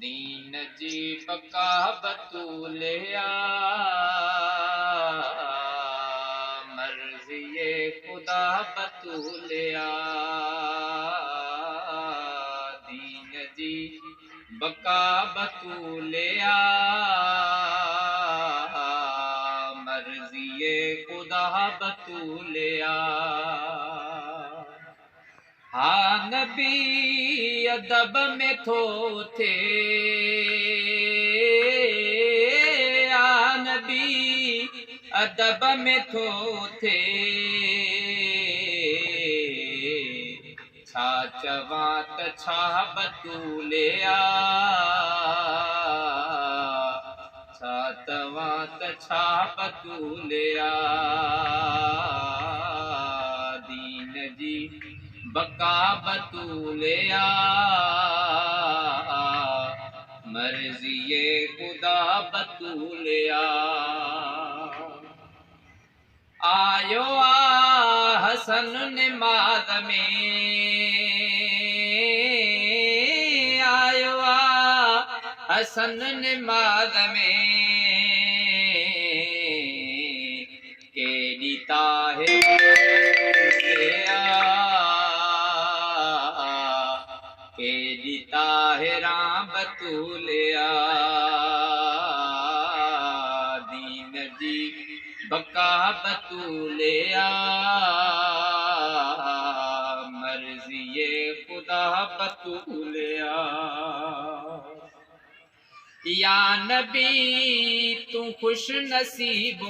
दीन जी पका बतूलिया मर्ज़िए खुदा बतूलिया दीन जी बका बतूलिया मर्ज़िए खुदा बतूलिया हा नबी अदब में थो थे आ नबी अदब में थो थे छा चवां त छा बतूलिया छा तवां त छा बतूलिया दीन जी बका बतूलिया मर्ज़िए खुदा बतूलिया आयो आ हसन निमाज़ में आयो आ हसन निमाज़ में केॾी ताहिर केॾी ताहिरा बतूलिया दीन जी बका बतूलिया मर्ज़िए खुदा बतूलिया या नबी तू खुश नसीब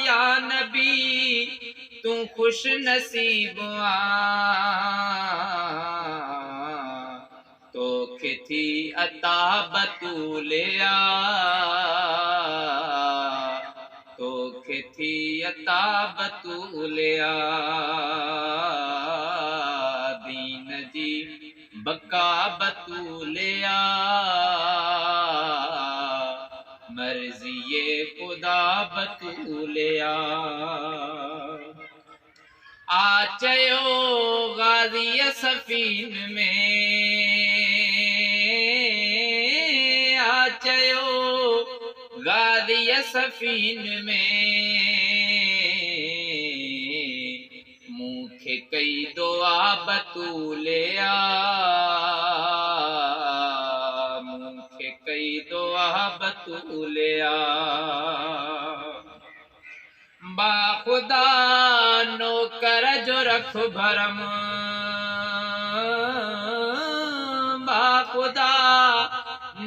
या नबी तू खुश नसीब तोखे थी अता बतूलिया तोखे थी अता बतूलिया दीन जी बका बतूलिया मर्ज़िए खुदा बतूलिया आ चयो गाज़ी सफ़ीन में आ चयो गाज़ी सफ़ीन में मूंखे कई दुआ बतूलिया मूंखे कई दुआ बतूलिया बा खुदा नौकर जो रख भरम बा खुदा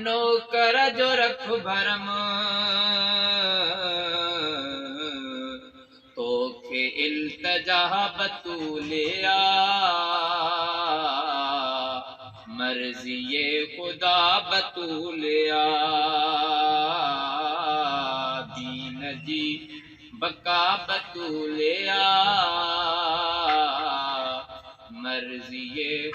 नौकर जो रख भरम तोखे इल्तजा बतूलिया मर्ज़िए खुदा बतूलिया दीन जी बका बतूलिया मर्ज़िए